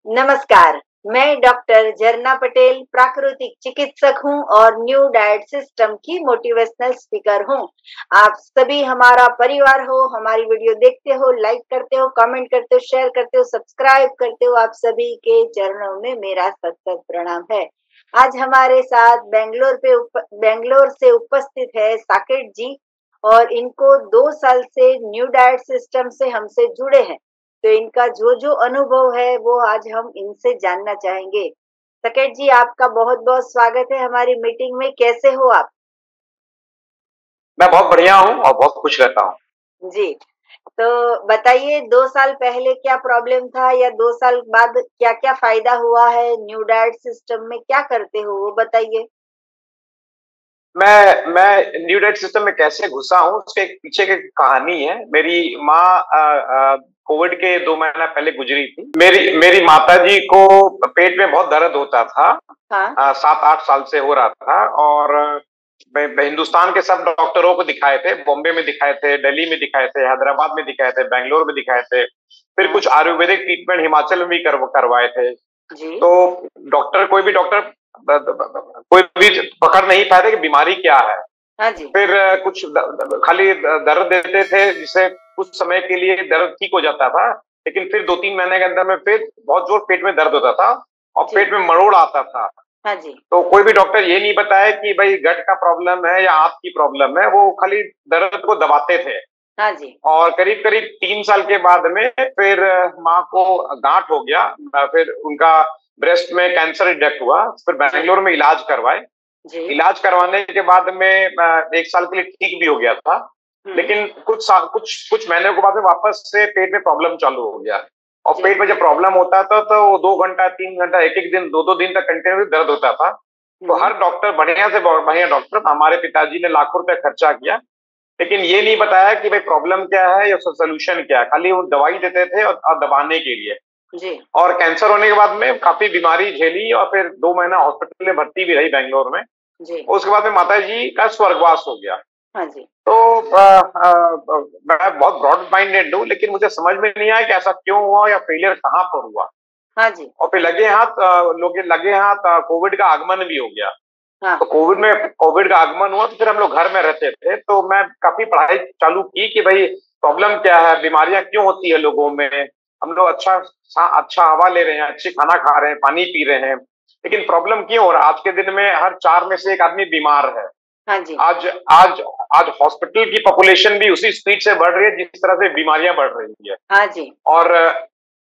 नमस्कार। मैं डॉक्टर झरना पटेल प्राकृतिक चिकित्सक हूँ और न्यू डाइट सिस्टम की मोटिवेशनल स्पीकर हूँ। आप सभी हमारा परिवार हो, हमारी वीडियो देखते हो, लाइक करते हो, कमेंट करते हो, शेयर करते हो, सब्सक्राइब करते हो। आप सभी के चरणों में मेरा सत प्रणाम है। आज हमारे साथ बेंगलोर से उपस्थित है साकेत जी और इनको 2 साल से न्यू डाइट सिस्टम से हमसे जुड़े हैं। तो इनका जो अनुभव है वो आज हम इनसे जानना चाहेंगे। सकेत जी, आपका बहुत बहुत स्वागत है हमारी मीटिंग में। कैसे हो आप? मैं बहुत बढ़िया हूँ और बहुत खुश रहता हूँ। जी, तो बताइए 2 साल पहले क्या प्रॉब्लम था या 2 साल बाद क्या क्या फायदा हुआ है? न्यू डाइट सिस्टम में क्या करते हो वो बताइए। मैं न्यू डाइट सिस्टम में कैसे घुसा हूँ उसके पीछे की कहानी है। मेरी माँ कोविड के 2 महीना पहले गुजरी थी। मेरी मेरी माता जी को पेट में बहुत दर्द होता था। हाँ। 7-8 साल से हो रहा था और मैं हिंदुस्तान के सब डॉक्टरों को दिखाए थे। बॉम्बे में दिखाए थे, दिल्ली में दिखाए थे, हैदराबाद में दिखाए थे, बेंगलोर में दिखाए थे। फिर हाँ कुछ आयुर्वेदिक ट्रीटमेंट हिमाचल में भी करवाए थे। जी। तो कोई भी पकड़ नहीं पाए थे कि बीमारी क्या है। हाँ जी। फिर खाली दर्द देते थे जिससे कुछ समय के लिए दर्द ठीक हो जाता था, लेकिन फिर 2-3 महीने के अंदर में फिर बहुत जोर पेट में दर्द होता था और जी। पेट में मरोड़ आता था। हाँ जी। तो कोई भी डॉक्टर ये नहीं बताया कि भाई गट का प्रॉब्लम है या आंत की प्रॉब्लम है, वो खाली दर्द को दबाते थे। हाँ जी। और करीब करीब 3 साल के बाद में फिर माँ को गांठ हो गया। फिर उनका ब्रेस्ट में कैंसर डिटेक्ट हुआ। फिर जी। बैंगलोर में इलाज करवाए। जी। इलाज करवाने के बाद में 1 साल के लिए ठीक भी हो गया था, हम्म। लेकिन कुछ महीने के बाद में वापस से पेट में प्रॉब्लम चालू हो गया। और जी। पेट में जब प्रॉब्लम होता था तो वो 2 घंटा 3 घंटा एक एक दिन 2-2 दिन तक कंटिन्यू दर्द होता था। तो हम्म। हर डॉक्टर, बढ़िया से बढ़िया डॉक्टर, हमारे पिताजी ने लाखों रुपए खर्चा किया, लेकिन ये नहीं बताया कि भाई प्रॉब्लम क्या है या सोल्यूशन क्या है। खाली वो दवाई देते थे और दबाने के लिए। जी। और कैंसर होने के बाद में काफी बीमारी झेली और फिर 2 महीना हॉस्पिटल में भर्ती भी रही बैंगलोर में। जी। उसके बाद में माता जी का स्वर्गवास हो गया। हाँ जी। तो मैं बहुत ब्रॉड माइंडेड हूँ, लेकिन मुझे समझ में नहीं आया कि ऐसा क्यों हुआ या फेलियर कहाँ पर हुआ। हाँ जी। और फिर लगे हाथ कोविड का आगमन भी हो गया। हाँ। तो कोविड का आगमन हुआ तो फिर हम लोग घर में रहते थे, तो मैं काफी पढ़ाई चालू की कि भाई प्रॉब्लम क्या है, बीमारियां क्यों होती है लोगों में। हम लोग अच्छा हवा ले रहे हैं, अच्छी खाना खा रहे हैं, पानी पी रहे हैं, लेकिन प्रॉब्लम क्यों हो रहा है। आज के दिन में हर 4 में से एक आदमी बीमार है। हाँ जी। आज आज आज हॉस्पिटल की पॉपुलेशन भी उसी स्पीड से बढ़ रही है जिस तरह से बीमारियां बढ़ रही है। हाँ जी। और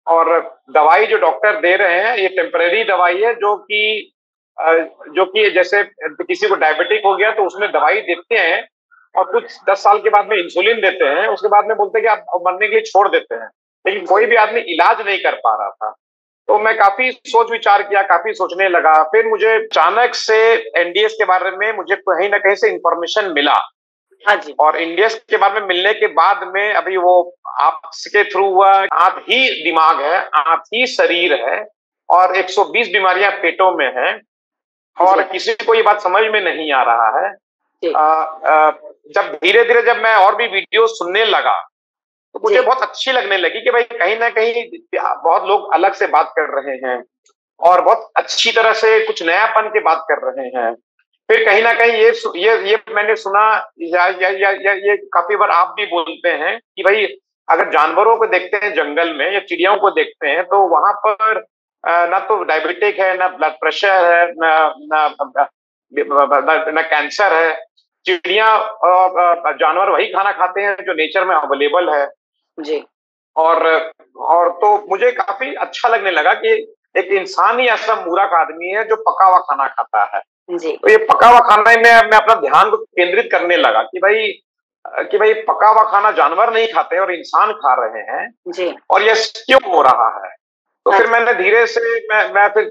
और दवाई जो डॉक्टर दे रहे हैं ये टेम्परेरी दवाई है, अ, जो कि जैसे किसी को डायबिटिक हो गया तो उसमें दवाई देते हैं और कुछ 10 साल के बाद में इंसुलिन देते हैं, उसके बाद में बोलते हैं कि आप मरने के लिए छोड़ देते हैं, लेकिन कोई जी। भी आदमी इलाज नहीं कर पा रहा था। तो मैं काफी सोच विचार किया, काफी सोचने लगा। फिर मुझे अचानक से एनडीएस के बारे में मुझे कहीं ना कहीं से इंफॉर्मेशन मिला। हाँ जी। और एनडीएस के बारे में मिलने के बाद में अभी वो आपके थ्रू हुआ। आप ही दिमाग है, आप ही शरीर है, और 120 बीमारियां पेटों में हैं, और जी। किसी को ये बात समझ में नहीं आ रहा है। जी। आ, आ, जब धीरे धीरे जब मैं और भी वीडियो सुनने लगा तो मुझे जी। बहुत अच्छी लगने लगी कि भाई कहीं ना कहीं बहुत लोग अलग से बात कर रहे हैं और बहुत अच्छी तरह से कुछ नयापन की बात कर रहे हैं। फिर कहीं ना कहीं ये मैंने सुना, ये काफी बार आप भी बोलते हैं कि भाई अगर जानवरों को देखते हैं जंगल में या चिड़ियों को देखते हैं तो वहां पर ना तो डायबिटिक है, ना ब्लड प्रेशर है, ना कैंसर है। चिड़िया जानवर वही खाना खाते हैं जो नेचर में अवेलेबल है। जी। और तो मुझे काफी अच्छा लगने लगा कि एक इंसान ही ऐसा मूर्ख आदमी है जो पका हुआ खाना खाता है। जी। तो ये पका हुआ खाना में मैं अपना ध्यान को केंद्रित करने लगा कि भाई पका हुआ खाना जानवर नहीं खाते और इंसान खा रहे हैं, जी। और ये क्यों हो रहा है। तो हाँ फिर जी। मैंने धीरे से मैं फिर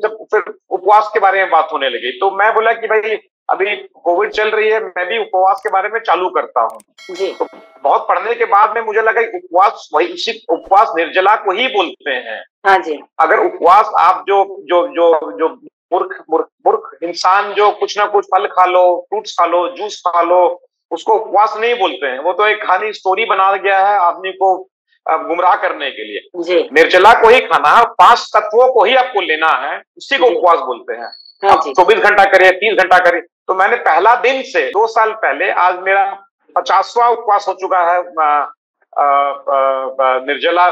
उपवास के बारे में बात होने लगी, तो मैं बोला कि भाई अभी कोविड चल रही है, मैं भी उपवास के बारे में चालू करता हूँ। जी। तो बहुत पढ़ने के बाद में मुझे लगा उसी उपवास निर्जला को ही बोलते हैं। हाँ जी। अगर उपवास आप जो जो जो जो मूर्ख मूर्ख मूर्ख इंसान जो कुछ ना कुछ फल खा लो, फ्रूट्स खा लो, जूस खा लो, उसको उपवास नहीं बोलते हैं। वो तो एक खाली स्टोरी बना गया है आदमी को गुमराह करने के लिए। जी। निर्जला को ही खाना है, 5 तत्वों को ही आपको लेना है, उसी को जी। उपवास बोलते हैं। हाँ आप जी। 24 घंटा करिए, 30 घंटा करिए। तो मैंने पहला दिन से 2 साल पहले, आज मेरा 50वां उपवास हो चुका है, निर्जला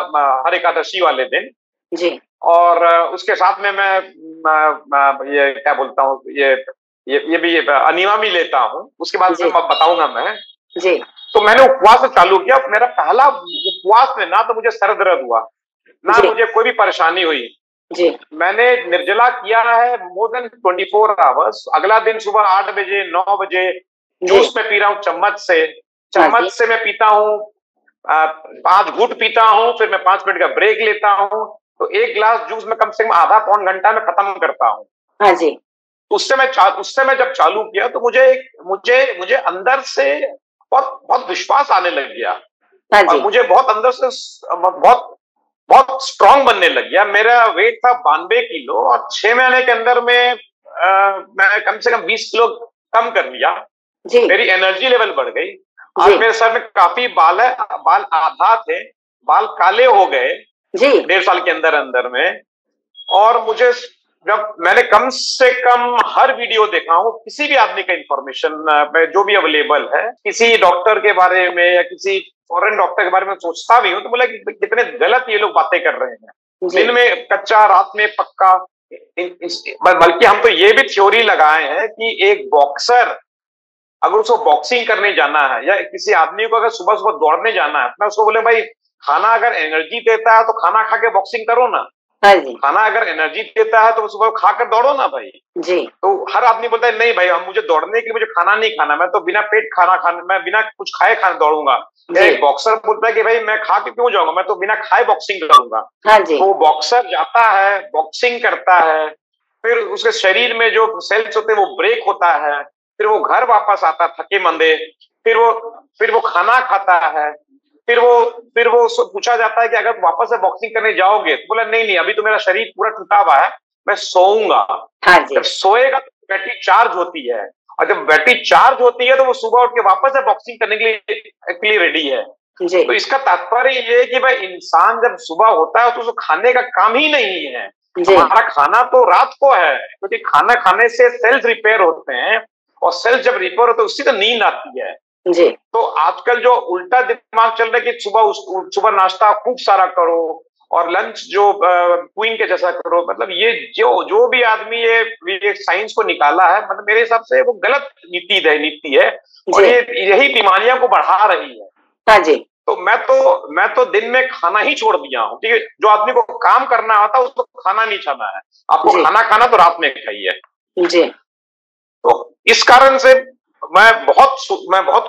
हर एकादशी वाले दिन। जी। और उसके साथ में मैं ये क्या बोलता हूँ, ये भी अनिमा भी लेता हूँ। उसके बाद जी। मैं बताऊंगा मैं। जी। तो मैंने उपवास से चालू किया। मेरा पहला उपवास में ना तो मुझे सर दर्द हुआ, ना जी। मुझे कोई भी परेशानी हुई। जी। मैंने निर्जला किया है मोर देन 24 आवर्स। अगला दिन सुबह 8 बजे 9 बजे जी। जूस में पी रहा हूँ चम्मच से। हाँ चम्मच जी। से मैं पीता हूँ, 5 घूंट पीता हूँ, फिर मैं 5 मिनट का ब्रेक लेता हूँ। तो 1 गिलास जूस में कम से कम आधा पौन घंटा में खत्म करता हूँ। हाँ जी। उससे मैं जब चालू किया तो मुझे मुझे मुझे अंदर से बहुत बहुत विश्वास आने लग गया। हाँ और जी। मुझे बहुत अंदर से बहुत बहुत स्ट्रांग बनने लग गया। मेरा वेट था 92 किलो और 6 महीने के अंदर में मैं कम से कम 20 किलो कम कर लिया। जी। मेरी एनर्जी लेवल बढ़ गई। आज जी। मेरे सर में काफी बाल है, बाल आधा थे, बाल काले हो गए जी। 1.5 साल के अंदर अंदर में। और मुझे जब मैंने कम से कम हर वीडियो देखा हूँ, किसी भी आदमी का इंफॉर्मेशन में जो भी अवेलेबल है, किसी डॉक्टर के बारे में या किसी फॉरेन डॉक्टर के बारे में सोचता भी हूँ तो बोला कि कितने गलत ये लोग बातें कर रहे हैं। जी। दिन में कच्चा, रात में पक्का। बल्कि हम तो ये भी थ्योरी लगाए हैं कि एक बॉक्सर अगर उसको बॉक्सिंग करने जाना है, या किसी आदमी को अगर सुबह सुबह दौड़ने जाना है, मैं उसको बोले भाई खाना अगर एनर्जी देता है तो खाना खा के बॉक्सिंग करो ना। हाँ जी। खाना अगर एनर्जी देता है तो सुबह खाकर दौड़ो ना भाई। जी। तो हर आदमी बोलता है नहीं भाई, हम मुझे दौड़ने के लिए मुझे खाना नहीं खाना, मैं तो बिना पेट खाना खाने, मैं बिना कुछ खाए खाने दौड़ूंगा। या जी। एक बॉक्सर बोलता है कि भाई मैं खा के क्यों जाऊंगा, मैं तो बिना खाए बॉक्सिंग करूंगा। हाँ जी। तो बॉक्सर जाता है, बॉक्सिंग करता है, फिर उसके शरीर में जो सेल्स होते हैं वो ब्रेक होता है, फिर वो घर वापस आता थके मंदे, फिर वो खाना खाता है, फिर वो उसको पूछा जाता है कि अगर वापस से बॉक्सिंग करने जाओगे, तो बोला नहीं नहीं अभी तो मेरा शरीर पूरा टूटा हुआ है, मैं सोऊंगा। हाँ जी। जब सोएगा तो बैटरी चार्ज होती है, और जब बैटरी चार्ज होती है तो वो सुबह उठ के वापस से बॉक्सिंग करने के लिए रेडी है। जी। तो इसका तात्पर्य ये है कि भाई इंसान जब सुबह होता है तो उसको खाने का काम ही नहीं है। जी। हमारा खाना तो रात को है, क्योंकि खाना खाने से सेल्स रिपेयर होते हैं, और सेल्स जब रिपेयर होते हैं उससे तो नींद आती है। जी। तो आजकल जो उल्टा दिमाग चल रहा है कि सुबह नाश्ता खूब सारा करो और लंच जो क्वीन के जैसा करो, मतलब ये जो भी आदमी ये साइंस को निकाला है, मतलब मेरे हिसाब से वो गलत नीति है, और जी। ये यही बीमारियां को बढ़ा रही है। हाँ जी। तो मैं तो दिन में खाना ही छोड़ दिया हूँ, ठीक है। जो आदमी को काम करना होता है उसको खाना नहीं खाना है, आपको जी। खाना खाना तो रात में खाइए। जी। तो इस कारण से मैं बहुत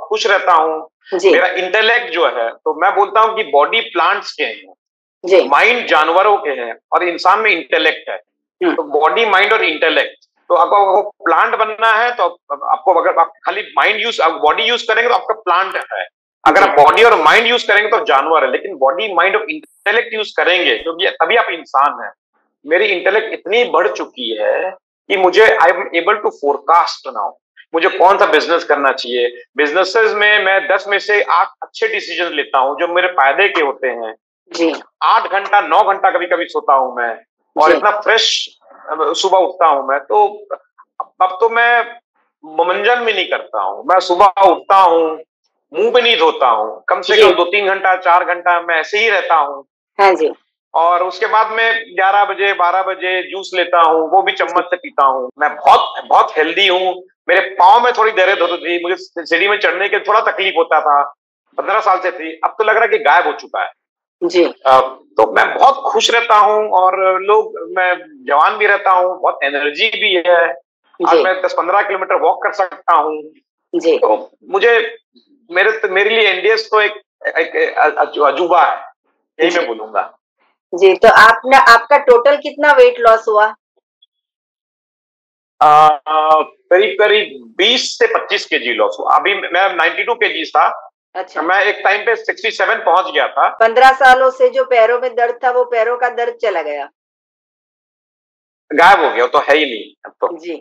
खुश रहता हूँ। जी। मेरा इंटेलेक्ट जो है, तो मैं बोलता हूँ कि बॉडी प्लांट्स के हैं, जी। माइंड जानवरों के हैं, और इंसान में इंटेलेक्ट है। तो बॉडी, माइंड और इंटेलेक्ट, तो आपको प्लांट बनना है तो आपको, अगर आप खाली बॉडी यूज करेंगे तो आपका प्लांट है। अगर जी। आप बॉडी और माइंड यूज करेंगे तो जानवर है। लेकिन बॉडी, माइंड और इंटेलेक्ट यूज करेंगे क्योंकि तभी आप इंसान है। मेरी इंटेलेक्ट इतनी बढ़ चुकी है कि मुझे I am able to forecast now, मुझे कौन सा बिजनेस करना चाहिए। बिजनेसेस में मैं 10 में से 8 अच्छे डिसीजन लेता हूँ जो मेरे फायदे के होते हैं। जी। 8 घंटा 9 घंटा कभी कभी सोता हूँ मैं, और जी। इतना फ्रेश सुबह उठता हूँ मैं। तो अब तो मैं मंजन भी नहीं करता हूँ, मैं सुबह उठता हूँ, मुंह भी नहीं धोता हूँ, कम से जी। कम 2-3 घंटा 4 घंटा मैं ऐसे ही रहता हूँ। हाँ जी। और उसके बाद में 11 बजे 12 बजे जूस लेता हूँ, वो भी चम्मच से पीता हूँ। मैं बहुत बहुत हेल्दी हूँ। मेरे पाँव में थोड़ी दर्द होती थी, मुझे सीढ़ी में चढ़ने के थोड़ा तकलीफ होता था, 15 साल से थी, अब तो लग रहा है कि गायब हो चुका है। जी। तो मैं बहुत खुश रहता हूँ, और मैं जवान भी रहता हूँ, बहुत एनर्जी भी है। आज जी। मैं 10-15 किलोमीटर वॉक कर सकता हूँ। जी। तो मुझे मेरे लिए एनडीएस तो एक अजूबा है, यही जी। मैं बोलूंगा। जी। तो आपका टोटल कितना वेट लॉस हुआ? करीब करीब 20 से 25 केजी लॉस हुआ। अभी मैं 92 केजी था। अच्छा। मैं एक टाइम पे 67 पहुंच गया था। 15 सालों से जो पैरों में दर्द था वो पैरों का दर्द चला गया? गायब हो गया, वो तो है ही नहीं अब तो। जी।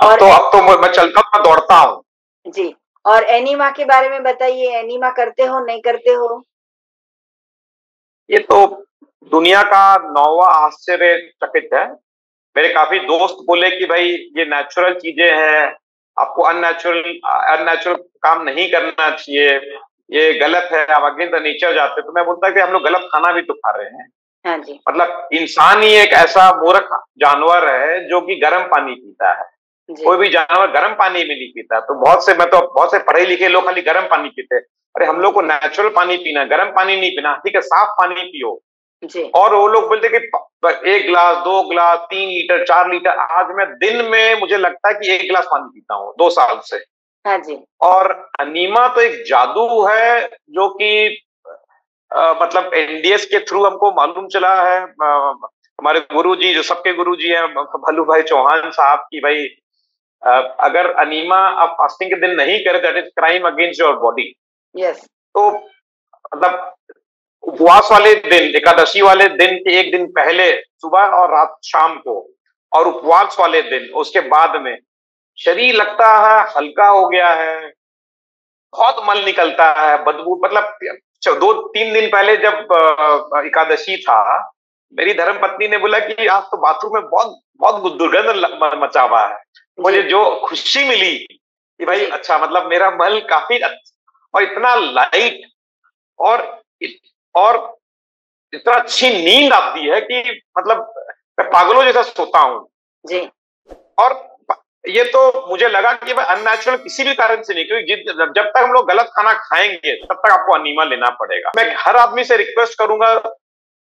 अब और तो अब तो मैं चलता हूँ, मैं दौड़ता हूँ। जी। और एनीमा के बारे में बताइए, एनीमा करते हो नहीं करते हो? ये तो दुनिया का 9वां आश्चर्यचकित है। मेरे काफी दोस्त बोले कि भाई ये नेचुरल चीजें हैं, आपको अननेचुरल अननेचुरल काम नहीं करना चाहिए, ये गलत है, आप अगेंस्ट द नेचर जाते हैं। तो मैं बोलता कि हम लोग गलत खाना भी तो खा रहे हैं। हाँ जी। मतलब इंसान ही एक ऐसा मूर्ख जानवर है जो कि गर्म पानी पीता है। कोई भी जानवर गर्म पानी भी नहीं पीता। तो बहुत से पढ़े लिखे लोग खाली गर्म पानी पीते हैं। अरे हम लोग को नेचुरल पानी पीना, गर्म पानी नहीं पीना। ठीक है, साफ पानी पियो। जी। और वो लोग बोलते कि 1 गिलास, 2 गिलास, 3 लीटर, 4 लीटर। आज मैं दिन में मुझे लगता है कि 1 गिलास पानी पीता हूँ 2 साल से। हाँ जी। और अनीमा तो एक जादू है जो कि मतलब एनडीएस के थ्रू हमको मालूम चला है। हमारे गुरुजी, जो सबके गुरुजी हैं, भल्लू भाई चौहान साहब की, भाई अगर अनीमा आप फास्टिंग के दिन नहीं करे, that is crime against your body. Yes. तो मतलब उपवास वाले दिन, एकादशी वाले दिन के एक दिन पहले सुबह और रात शाम को, और उपवास वाले दिन उसके बाद में शरीर लगता है हल्का हो गया है, बहुत मल निकलता है, बदबू। मतलब 2-3 दिन पहले जब एकादशी था, मेरी धर्म पत्नी ने बोला कि आज तो बाथरूम में बहुत बहुत दुर्गंध मचा हुआ है। मुझे जो खुशी मिली कि भाई अच्छा, मतलब मेरा मल काफी और इतना लाइट, और और इतना अच्छी नींद आती है कि मतलब मैं पागलों जैसा सोता हूँ जी। और ये तो मुझे लगा कि भाई अननेचुरल किसी भी कारण से नहीं, क्योंकि जब तक हम लोग गलत खाना खाएंगे तब तक आपको अनीमा लेना पड़ेगा। मैं हर आदमी से रिक्वेस्ट करूंगा,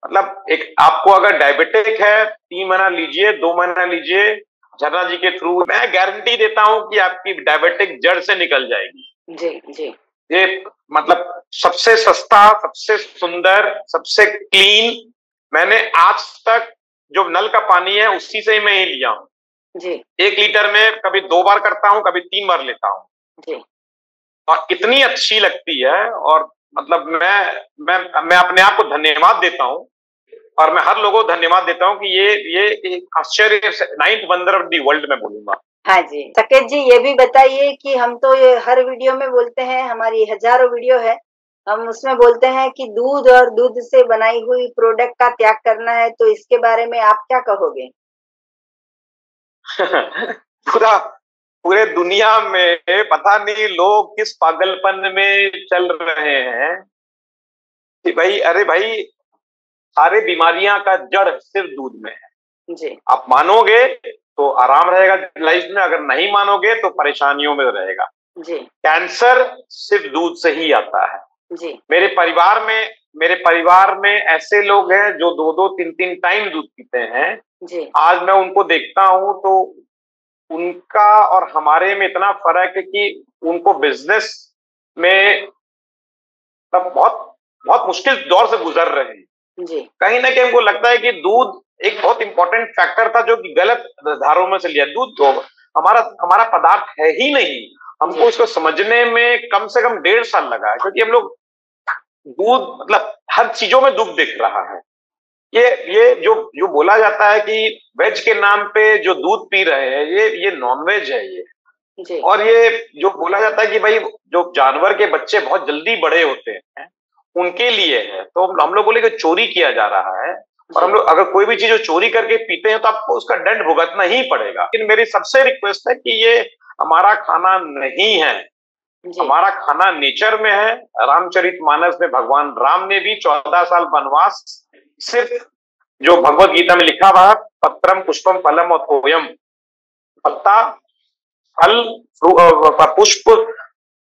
मतलब एक आपको अगर डायबिटिक है 3 महीना लीजिए, 2 महीना लीजिए झरना जी के थ्रू। मैं गारंटी देता हूं कि आपकी डायबिटिक जड़ से निकल जाएगी। जी जी। ये मतलब सबसे सस्ता, सबसे सुंदर, सबसे क्लीन। मैंने आज तक जो नल का पानी है उसी से ही मैं ही लिया हूँ जी। 1 लीटर में कभी 2 बार करता हूँ, कभी 3 बार लेता हूँ जी। और इतनी अच्छी लगती है। और मतलब मैं अपने आप को धन्यवाद देता हूँ, और मैं हर लोगों को धन्यवाद देता हूँ कि ये एक आश्चर्य, 9th wonder of the world मैं बोलूंगा। हाँ जी। साकेत जी, ये भी बताइए कि हम तो ये हर वीडियो में बोलते हैं, हमारी हजारों वीडियो है, हम उसमें बोलते हैं कि दूध और दूध से बनाई हुई प्रोडक्ट का त्याग करना है, तो इसके बारे में आप क्या कहोगे? पूरे दुनिया में पता नहीं लोग किस पागलपन में चल रहे हैं कि भाई, अरे भाई, सारे बीमारियां का जड़ सिर्फ दूध में है। जी। आप मानोगे तो आराम रहेगा लाइफ में, अगर नहीं मानोगे तो परेशानियों में रहेगा। जी। कैंसर सिर्फ दूध से ही आता है। जी। मेरे परिवार में ऐसे लोग हैं जो 2-2, 3-3 टाइम दूध पीते हैं। जी। आज मैं उनको देखता हूं तो उनका और हमारे में इतना फर्क है कि उनको बिजनेस में तब बहुत बहुत मुश्किल दौर से गुजर रहे हैं। जी। कहीं ना कहीं हमको लगता है कि दूध एक बहुत इंपॉर्टेंट फैक्टर था जो कि गलत धारों में से लिया। दूध तो हमारा हमारा पदार्थ है ही नहीं। हमको इसको समझने में कम से कम 1.5 साल लगा है, क्योंकि हम लोग दूध मतलब हर चीजों में दुख दिख रहा है। ये जो जो बोला जाता है कि वेज के नाम पे जो दूध पी रहे हैं, ये नॉन वेज है ये। जी। और ये जो बोला जाता है कि भाई जो जानवर के बच्चे बहुत जल्दी बड़े होते हैं उनके लिए है, तो हम लोग बोले कि चोरी किया जा रहा है। और हम लोग अगर कोई भी चीज चोरी करके पीते हैं तो आपको उसका दंड भुगतना ही पड़ेगा। लेकिन मेरी सबसे रिक्वेस्ट है कि ये हमारा खाना नहीं है। हमारा खाना नेचर में है। रामचरितमानस में भगवान राम ने भी 14 साल वनवास, सिर्फ जो भगवत गीता में लिखा हुआ है, पत्रम पुष्पम फलम और तोयम, पत्ता, फल, पुष्प,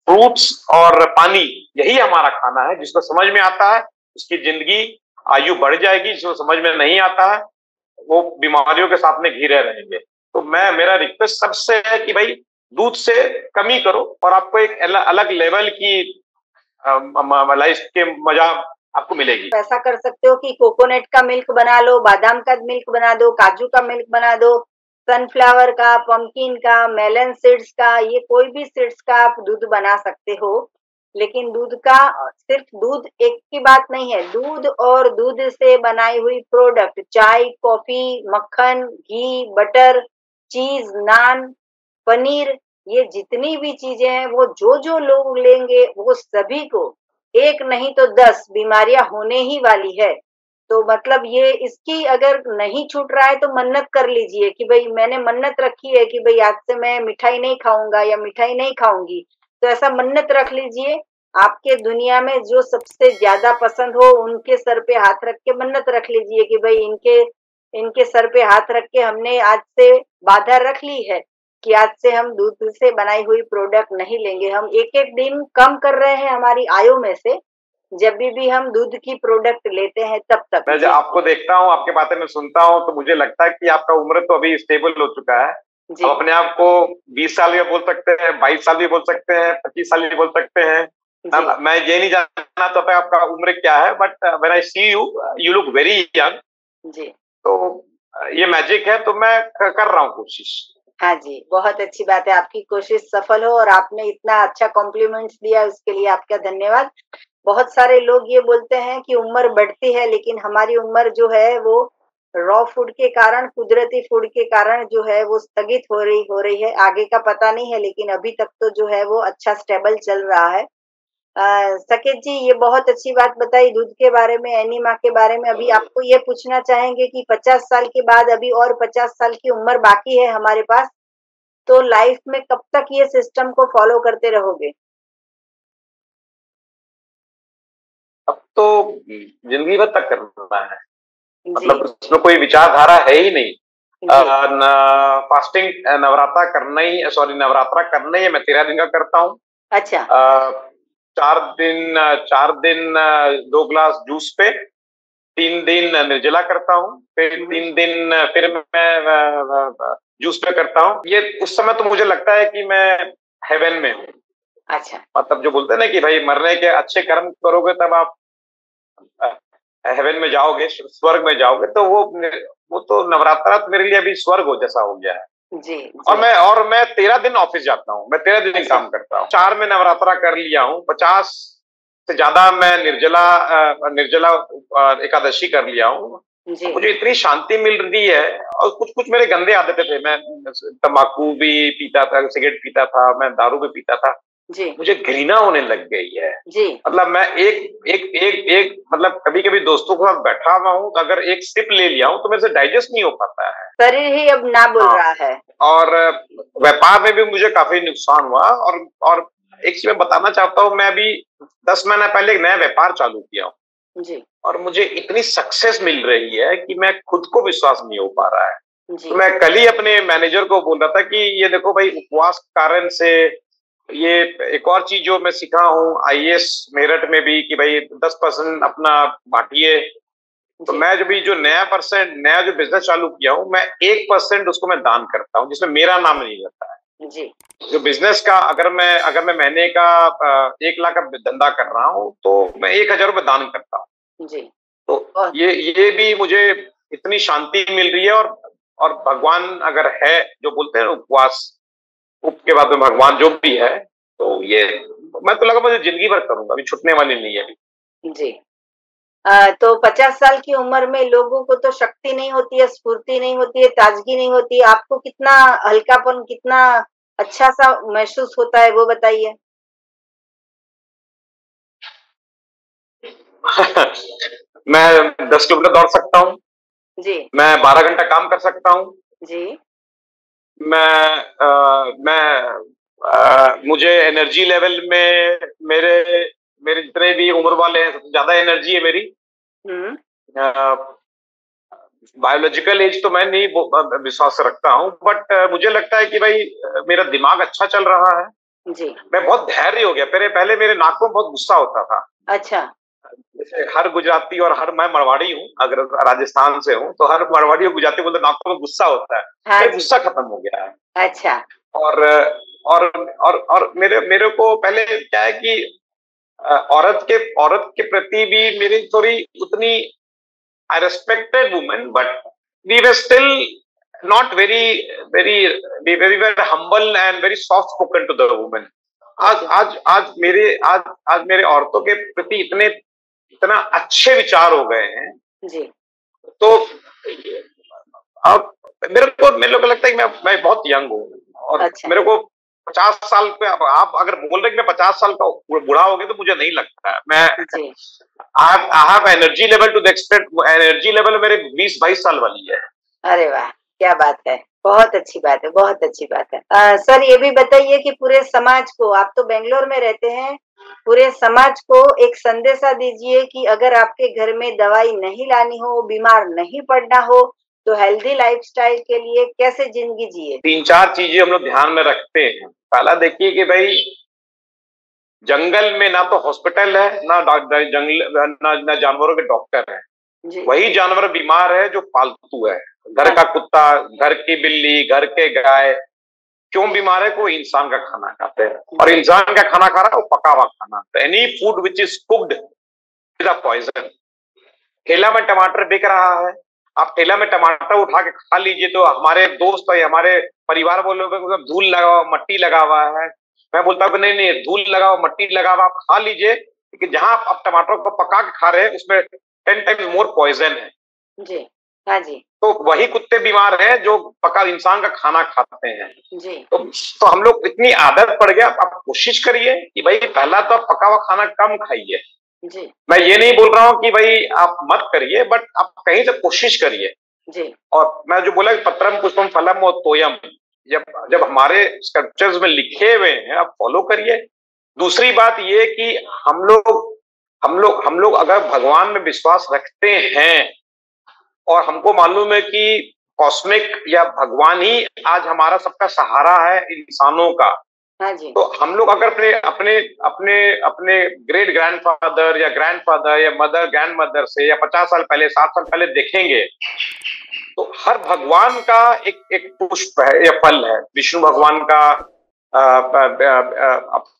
फ्रूट्स और पानी, यही हमारा खाना है। जिसको समझ में आता है उसकी जिंदगी आयु बढ़ जाएगी, जिसको समझ में नहीं आता है वो बीमारियों के साथ में घिरे रहेंगे। तो मेरा रिक्वेस्ट सबसे है कि भाई दूध से कमी करो और आपको एक अलग लेवल की लाइफ के मजा आपको मिलेगी। ऐसा कर सकते हो कि कोकोनट का मिल्क बना लो, बादाम का मिल्क बना दो, काजू का मिल्क बना दो, सनफ्लावर का, पंपकिन का, मेलन सीड्स का, ये कोई भी सीड्स का आप दूध बना सकते हो। लेकिन दूध का सिर्फ दूध एक की बात नहीं है, दूध और दूध से बनाई हुई प्रोडक्ट, चाय, कॉफी, मक्खन, घी, बटर, चीज, नान, पनीर, ये जितनी भी चीजें हैं वो जो जो लोग लेंगे वो सभी को एक नहीं तो 10 बीमारियां होने ही वाली है। तो मतलब ये इसकी अगर नहीं छूट रहा है तो मन्नत कर लीजिए कि भाई मैंने मन्नत रखी है कि भाई आज से मैं मिठाई नहीं खाऊंगा या मिठाई नहीं खाऊंगी। तो ऐसा मन्नत रख लीजिए। आपके दुनिया में जो सबसे ज्यादा पसंद हो उनके सर पे हाथ रख के मन्नत रख लीजिए कि भाई इनके इनके सर पे हाथ रख के हमने आज से बाधा रख ली है कि आज से हम दूध से बनाई हुई प्रोडक्ट नहीं लेंगे। हम एक एक दिन कम कर रहे हैं हमारी आयु में से, जब भी हम दूध की प्रोडक्ट लेते हैं तब तक। मैं जब आपको देखता हूँ, आपके बातें में सुनता हूँ, तो मुझे लगता है कि आपका उम्र तो अभी स्टेबल हो चुका है। आप अपने आप को 20 साल भी बोल सकते हैं, 22 साल भी बोल सकते हैं, 25 साल भी बोल सकते हैं। मैं ये नहीं जानना चाहता आपका उम्र क्या है, but when I see you, you look very young. जी। तो ये मैजिक है, तो मैं कर रहा हूँ कोशिश। हाँ जी, बहुत अच्छी बात है, आपकी कोशिश सफल हो और आपने इतना अच्छा कॉम्प्लीमेंट्स दिया उसके लिए आपका धन्यवाद। बहुत सारे लोग ये बोलते हैं कि उम्र बढ़ती है, लेकिन हमारी उम्र जो है वो रॉ फूड के कारण, कुदरती फूड के कारण जो है वो स्थगित हो रही है। आगे का पता नहीं है, लेकिन अभी तक तो जो है वो अच्छा स्टेबल चल रहा है। सकेत जी, ये बहुत अच्छी बात बताई दूध के बारे में, एनीमा के बारे में। अभी आपको ये पूछना चाहेंगे कि 50 साल के बाद अभी और 50 साल की उम्र बाकी है हमारे पास, तो लाइफ में कब तक ये सिस्टम को फॉलो करते रहोगे? अब तो जिंदगी भर तक करना है, मतलब उसमें कोई विचारधारा है ही नहीं। फास्टिंग नवरात्रा करना ही, सॉरी नवरात्रा करना ही मैं 13 दिन का करता हूँ। अच्छा। 4 दिन 2 गिलास जूस पे, 3 दिन निर्जला करता हूँ, फिर 3 दिन फिर मैं जूस पे करता हूँ। ये उस समय तो मुझे लगता है कि मैं हेवन में हूँ। अच्छा। मतलब जो बोलते हैं ना कि भाई मरने के अच्छे कर्म करोगे तब आप हेवन में जाओगे, स्वर्ग में जाओगे। तो वो तो नवरात्रा तो मेरे लिए अभी स्वर्ग हो जैसा हो गया है। जी। और मैं 13 दिन ऑफिस जाता हूँ, मैं 13 दिन काम करता हूँ। 4 में नवरात्रा कर लिया हूँ, 50 से ज्यादा मैं निर्जला एकादशी कर लिया हूँ। मुझे इतनी शांति मिल रही है। और कुछ कुछ मेरे गंदे आदतें थे, मैं तंबाकू भी पीता था, सिगरेट पीता था, मैं दारू भी पीता था। जी। मुझे घृणा होने लग गई है। जी। मतलब मैं एक मतलब कभी कभी दोस्तों के साथ बैठा हुआ हूँ तो अगर एक सिप ले लिया हूँ तो मेरे से डाइजेस्ट नहीं हो पाता है, शरीर ही अब ना बोल रहा है। और व्यापार में भी मुझे काफी नुकसान हुआ। और एक चीज मैं बताना चाहता हूँ, मैं अभी 10 महीना पहले एक नया व्यापार चालू किया हूँ जी, और मुझे इतनी सक्सेस मिल रही है कि मैं खुद को विश्वास नहीं हो पा रहा है। तो मैं कल ही अपने मैनेजर को बोल रहा था कि ये देखो भाई, उपवास कारण से ये एक और चीज जो मैं सीखा हूँ आईएएस मेरठ में भी, कि भाई 10% अपना बांटिए। तो मैं जो नया जो बिजनेस चालू किया हूँ, मैं 1% उसको मैं दान करता हूँ, जिसमें मेरा नाम नहीं रहता है जी। जो बिजनेस का अगर मैं महीने का 1 लाख का धंधा कर रहा हूँ तो मैं 1,000 रुपये दान करता हूँ जी। तो ये भी मुझे इतनी शांति मिल रही है। और भगवान अगर है, जो बोलते हैं उपवास उप के बाद में भगवान जो भी है, तो ये मैं तो लगा मुझे जिंदगी भर करूंगा, अभी छूटने वाली नहीं है अभी जी। तो 50 साल की उम्र में लोगों को तो शक्ति नहीं होती है, स्फूर्ति नहीं होती है, ताजगी नहीं होती है। आपको कितना हल्कापन, कितना अच्छा सा महसूस होता है वो बताइए? मैं 10 किलोमीटर दौड़ सकता हूँ जी। मैं 12 घंटा काम कर सकता हूँ जी। मुझे एनर्जी लेवल में मेरे मेरे जितने भी उम्र वाले हैं सबसे ज्यादा एनर्जी है मेरी। बायोलॉजिकल एज तो मैं नहीं विश्वास रखता हूँ, बट मुझे लगता है कि भाई मेरा दिमाग अच्छा चल रहा है जी। मैं बहुत धैर्य हो गया। पहले मेरे नाक में बहुत गुस्सा होता था। अच्छा। जैसे हर गुजराती और मैं मरवाड़ी हूँ, अगर राजस्थान से हूँ तो हर मरवाड़ी और गुजराती बोलते नाकों में गुस्सा होता है। हाँ, गुस्सा खत्म हो गया है। अच्छा। और मेरे को पहले क्या है कि औरत के प्रति भी मेरी थोड़ी उतनी, I respected women, but we were still not very humble and very soft spoken to the women. आज मेरे औरतों के प्रति इतना अच्छे विचार हो गए हैं जी। तो अब मेरे को लगता है कि मैं बहुत यंग हूँ और अच्छा। मेरे को 50 साल पे आप अगर बोल रहे कि मैं 50 साल का बूढ़ा हो गया तो मुझे नहीं लगता है। मैं I have energy level to the extent, energy level मेरे 20-22 साल वाली है। अरे वाह, क्या बात है, बहुत अच्छी बात है, बहुत अच्छी बात है। सर ये भी बताइए कि पूरे समाज को, आप तो बेंगलोर में रहते हैं, पूरे समाज को एक संदेशा दीजिए कि अगर आपके घर में दवाई नहीं लानी हो, बीमार नहीं पड़ना हो, तो हेल्दी लाइफस्टाइल के लिए कैसे जिंदगी जिए? 3-4 चीजें हम लोग ध्यान में रखते हैं। पहला देखिए कि भाई जंगल में ना तो हॉस्पिटल है, ना जंगल, ना जानवरों के डॉक्टर है। वही जानवर बीमार है जो पालतू है, घर का कुत्ता, घर की बिल्ली, घर के गाय। क्यों बीमार है? कोई इंसान का खाना खाते हैं, और इंसान का खाना खा रहा है वो पका हुआ खाना। Any food which is cooked with a poison. ठेला में टमाटर बिक रहा है, आप ठेला में टमाटर उठा के खा लीजिए तो हमारे दोस्त है, हमारे परिवार बोलोगे धूल लगा हुआ, मट्टी लगा हुआ है। मैं बोलता हूँ नहीं नहीं, धूल लगा हुआ, मट्टी लगा हुआ, आप खा लीजिए, लेकिन जहां आप टमाटर को पका के खा रहे हैं उसमें 10 टाइम्स मोर पॉइजन है। जी, हाँ जी। तो वही कुत्ते बीमार हैं जो पका इंसान का खाना खाते हैं। जी। तो हम लोग इतनी आदत पड़ गया। आप कोशिश करिए कि भाई पहला तो आप पका हुआ खाना कम खाइए। जी। मैं ये नहीं बोल रहा हूँ कि भाई आप मत करिए, बट आप कहीं से कोशिश करिए। जी। और मैं जो बोला पत्रम पुष्पम फलम और तोयम, जब हमारे स्क्रिप्चर्स में लिखे हुए हैं आप फॉलो करिए। दूसरी बात ये कि हम लोग अगर भगवान में विश्वास रखते हैं और हमको मालूम है कि कॉस्मिक या भगवान ही आज हमारा सबका सहारा है इंसानों का। हाँ जी। तो हम लोग अगर अपने अपने अपने अपने ग्रेट ग्रैंडफादर या ग्रैंडफादर या मदर ग्रैंड मदर से या 50 साल पहले 60 साल पहले देखेंगे तो हर भगवान का एक पुष्प है या फल है। विष्णु भगवान का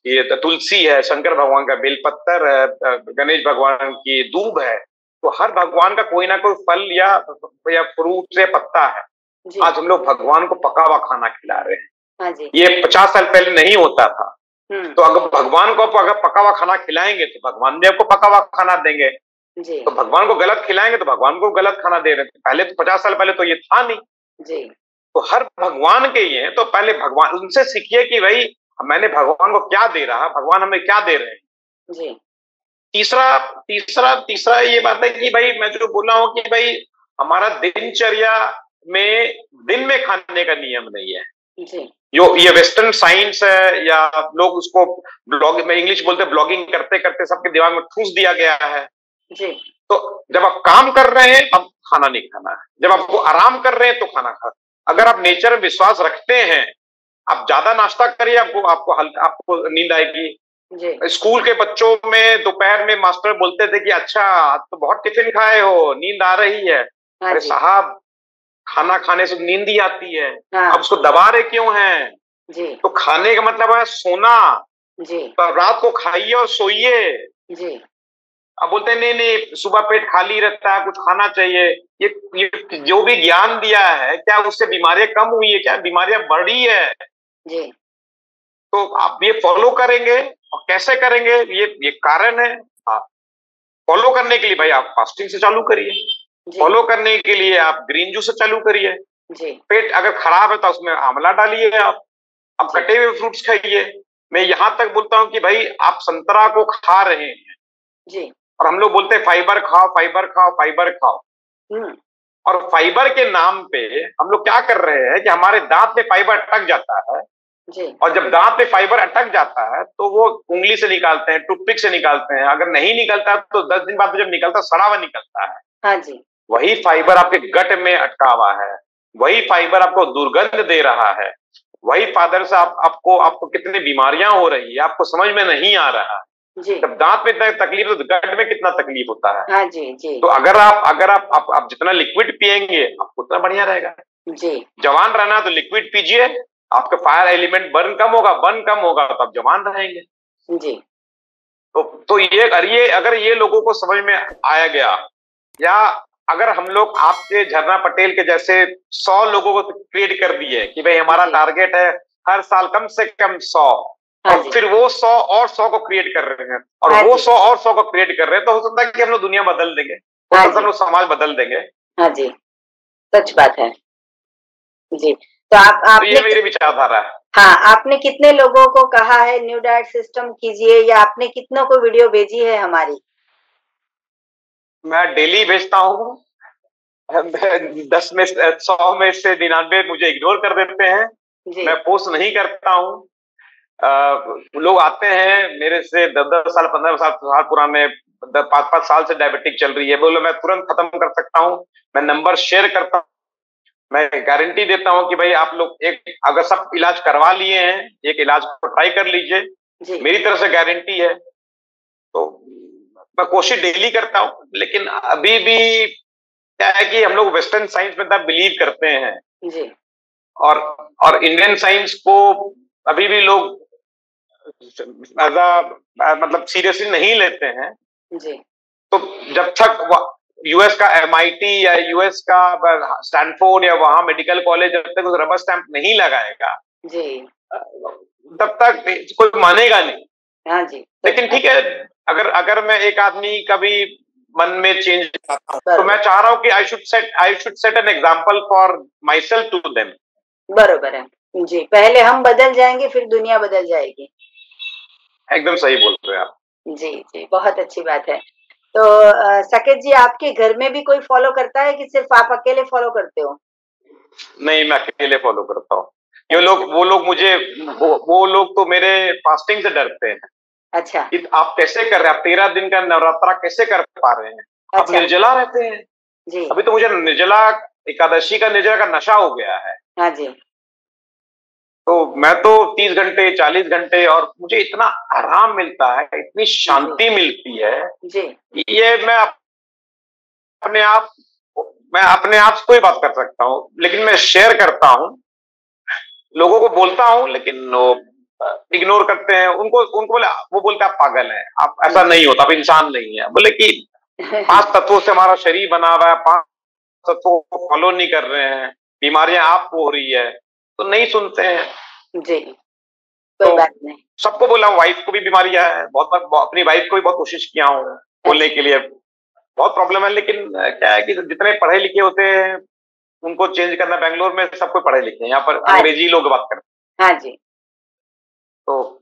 ये तुलसी है, शंकर भगवान का बेलपत्तर है, गणेश भगवान की दूब है। तो हर भगवान का कोई ना कोई फल या फ्रूट या पत्ता है। आज हम लोग भगवान को पका हुआ खाना खिला रहे हैं। हाँ जी। ये 50 साल पहले नहीं होता था। तो अगर भगवान को अगर पका हुआ खाना खिलाएंगे तो भगवान भी आपको पका हुआ खाना देंगे। जी। तो भगवान को गलत खिलाएंगे तो भगवान को गलत खाना दे रहे थे। पहले तो 50 साल पहले तो ये था नहीं। जी। तो हर भगवान के ये हैं, तो पहले भगवान उनसे सीखिए कि भाई मैंने भगवान को क्या दे रहा, भगवान हमें क्या दे रहे हैं। जी। तीसरा तीसरा तीसरा ये बात है कि भाई मैं जो बोला हूँ कि भाई हमारा दिनचर्या में दिन में खाने का नियम नहीं है। जी। ये वेस्टर्न साइंस है या लोग उसको ब्लॉग में इंग्लिश बोलते ब्लॉगिंग करते करते सबके दिमाग में ठूस दिया गया है। जी। तो जब आप काम कर रहे हैं तब खाना नहीं खाना है, जब आपको आराम कर रहे हैं तो खाना खा। अगर आप नेचर में विश्वास रखते हैं, आप ज्यादा नाश्ता करिए, आपको नींद आएगी। स्कूल के बच्चों में दोपहर में मास्टर बोलते थे कि अच्छा आज तो बहुत टिफिन खाए हो, नींद आ रही है। अरे साहब, खाना खाने से नींद ही आती है। अब उसको दबा रहे क्यों हैं? जी। तो खाने का मतलब है सोना। जी। तो रात को खाइए और सोइए। जी। अब बोलते हैं नहीं नहीं सुबह पेट खाली रहता है, कुछ खाना चाहिए। ये जो भी ज्ञान दिया है, क्या उससे बीमारियां कम हुई है? क्या बीमारियां बढ़ी है? जी। तो आप ये फॉलो करेंगे और कैसे करेंगे? ये कारण है। फॉलो करने के लिए भाई आप फास्टिंग से चालू करिए। फॉलो करने के लिए आप ग्रीन जूस से चालू करिए। पेट अगर खराब है तो उसमें आंवला डालिए। आप कटे हुए फ्रूट्स खाइए। मैं यहाँ तक बोलता हूँ कि भाई आप संतरा को खा रहे हैं जी, और हम लोग बोलते हैं फाइबर खाओ, फाइबर खाओ, फाइबर खाओ। और फाइबर के नाम पे हम लोग क्या कर रहे हैं कि हमारे दांत में फाइबर अटक जाता है जी। और जब दांत में फाइबर अटक जाता है तो वो उंगली से निकालते हैं, टूथपिक से निकालते हैं। अगर नहीं निकलता तो 10 दिन बाद जब निकलता सड़ा हुआ निकलता है। हाँ जी। वही फाइबर आपके गट में अटका हुआ है, वही फाइबर आपको दुर्गंध दे रहा है, वही फाइबर से आपको कितनी बीमारियां हो रही है आपको समझ में नहीं आ रहा है। जब दांत में तकलीफ तो गट में कितना तकलीफ होता है। हाँ जी, जी। तो अगर आप जितना लिक्विड पिएंगे आपको उतना बढ़िया रहेगा। जी। जवान रहना तो लिक्विड पीजिए, आपका फायर एलिमेंट बर्न कम होगा तो आप जवान रहेंगे। जी। तो ये अगर ये लोगों को समझ में आया गया, या अगर हम लोग आपके झरना पटेल के जैसे 100 लोगों को क्रिएट कर दिए कि भाई हमारा टारगेट है हर साल कम से कम 100, और फिर वो 100 और 100 को क्रिएट कर रहे हैं और वो 100 और 100 को क्रिएट कर रहे हैं, तो हो सकता है कि हम लोग दुनिया बदल देंगे, हो सकता है हम लोग समाज बदल देंगे। हाँ जी, सच बात है जी। तो ये मेरी विचारधारा है। हाँ, आपने कितने लोगों को कहा है न्यू डाइट सिस्टम कीजिए, या आपने कितनों को वीडियो भेजी है हमारी? मैं डेली भेजता हूँ। 100 में से 99 मुझे इग्नोर कर देते हैं। जी। मैं पोस्ट नहीं करता हूँ। लोग आते हैं मेरे से 10-10 साल 15 साल पुराने, 5-5 साल से डायबिटिक चल रही है, बोले मैं तुरंत खत्म कर सकता हूँ। मैं नंबर शेयर करता हूँ, मैं गारंटी देता हूँ कि भाई आप लोग एक अगर सब इलाज करवा लिए हैं, एक इलाज को ट्राई कर लीजिए, मेरी तरफ से गारंटी है। तो मैं कोशिश डेली करता हूँ, लेकिन अभी भी क्या है कि हम लोग वेस्टर्न साइंस में इतना बिलीव करते हैं जी। और इंडियन साइंस को अभी भी लोग मतलब सीरियसली नहीं लेते हैं। जी। तो जब तक यूएस का एमआईटी या यूएस का स्टैनफोर्ड या वहां मेडिकल कॉलेज जब तक उस रबर स्टैंप नहीं लगाएगा, जी, तब तक कोई मानेगा नहीं। हाँ जी। लेकिन ठीक है, अगर मैं एक आदमी का भी मन में चेंज लाता हूँ, तो मैं चाह रहा हूँ कि I should set an example for myself to them. बरोबर है जी, पहले हम बदल जाएंगे फिर दुनिया बदल जाएगी। एकदम सही बोल रहे हैं आप। जी जी, बहुत अच्छी बात है। तो साकेत जी, आपके घर में भी कोई फॉलो करता है कि सिर्फ आप अकेले फॉलो करते हो? नहीं, मैं अकेले फॉलो करता हूँ। वो लोग मुझे वो लोग तो मेरे फास्टिंग से डरते हैं। अच्छा। कि आप कैसे कर रहे हैं, आप 13 दिन का नवरात्रा कैसे कर पा रहे हैं? आप अच्छा। निर्जला रहते हैं। जी। अभी तो मुझे निर्जला एकादशी का निर्जला का नशा हो गया है। हाँ जी। तो मैं तो 30 घंटे 40 घंटे, और मुझे इतना आराम मिलता है, इतनी शांति मिलती है जी। कि ये अपने आप मैं अपने आप से कोई बात कर सकता हूँ, लेकिन मैं शेयर करता हूँ, लोगों को बोलता हूँ, लेकिन वो इग्नोर करते हैं। उनको बोले, वो बोलते आप पागल हैं, आप ऐसा नहीं होता, आप इंसान नहीं है। बोले कि 5 तत्वों से हमारा शरीर बना हुआ है, 5 तत्वों को फॉलो नहीं कर रहे हैं, बीमारियां आपको हो रही है, तो नहीं सुनते हैं। जी, कोई बात नहीं। सबको बोला, वाइफ को भी बीमारियां है, बहुत बार अपनी वाइफ को भी बहुत कोशिश किया हूँ बोलने के लिए, बहुत प्रॉब्लम है। लेकिन क्या है कि जितने पढ़े लिखे होते हैं उनको चेंज करना, बेंगलोर में सब कोई पढ़े लिखे हैं, यहाँ पर अंग्रेजी लोग बात करते हैं। हाँ जी। तो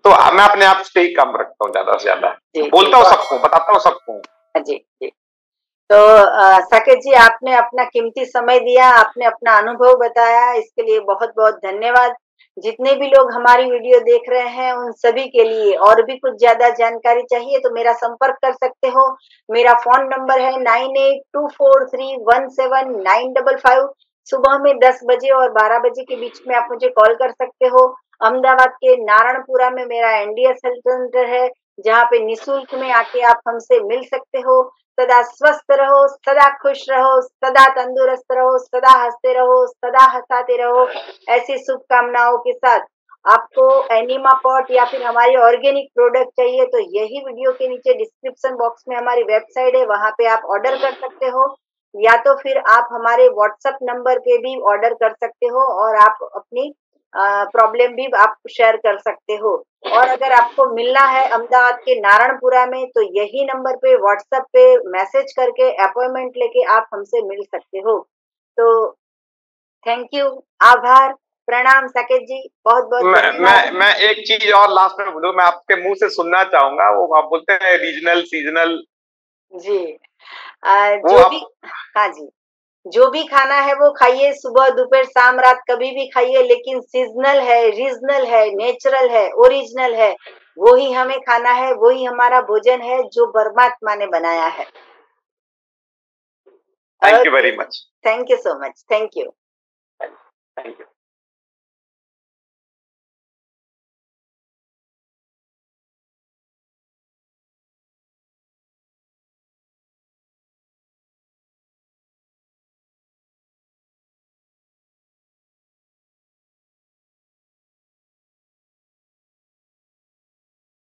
मैं अपने आप से ही कम रखता हूँ, ज्यादा से ज्यादा बोलता हूँ सबको, बताता हूँ सबको। जी जी। तो साकेत जी, आपने अपना कीमती समय दिया, आपने अपना अनुभव बताया, इसके लिए बहुत बहुत धन्यवाद। जितने भी लोग हमारी वीडियो देख रहे हैं उन सभी के लिए और भी कुछ ज्यादा जानकारी चाहिए तो मेरा संपर्क कर सकते हो। मेरा फोन नंबर है 9824317955। सुबह में 10 बजे और 12 बजे के बीच में आप मुझे कॉल कर सकते हो। अहमदाबाद के नारायणपुरा में मेरा एनडीएस हेल्थ सेंटर है, जहाँ पे निःशुल्क में आके आप हमसे मिल सकते हो। सदा स्वस्थ रहो, सदा खुश रहो, सदा तंदुरुस्त रहो, सदा हंसते रहो, सदा हंसाते रहो। ऐसी शुभकामनाओं के साथ आपको एनिमा पॉट या फिर हमारी ऑर्गेनिक प्रोडक्ट चाहिए तो यही वीडियो के नीचे डिस्क्रिप्शन बॉक्स में हमारी वेबसाइट है, वहां पे आप ऑर्डर कर सकते हो, या तो फिर आप हमारे व्हाट्सएप नंबर पे भी ऑर्डर कर सकते हो और आप अपनी प्रॉब्लम भी आप शेयर कर सकते हो। और अगर आपको मिलना है अहमदाबाद के नारायणपुरा में तो यही नंबर पे व्हाट्सएप पे मैसेज करके अपॉइंटमेंट लेके आप हमसे मिल सकते हो। तो थैंक यू, आभार, प्रणाम साकेत जी, बहुत बहुत धन्यवाद। मैं एक चीज और लास्ट में बोलूं, मैं आपके मुंह से सुनना चाहूंगा, वो आप बोलते हैं रीजनल सीजनल। जी, जो भी, हाँ जी, जो भी खाना है वो खाइए, सुबह दोपहर शाम रात कभी भी खाइए, लेकिन सीजनल है, रीजनल है, नेचुरल है, ओरिजिनल है, वो ही हमें खाना है, वही हमारा भोजन है जो परमात्मा ने बनाया है। Thank you very much. Thank you so much. Thank you. Thank you.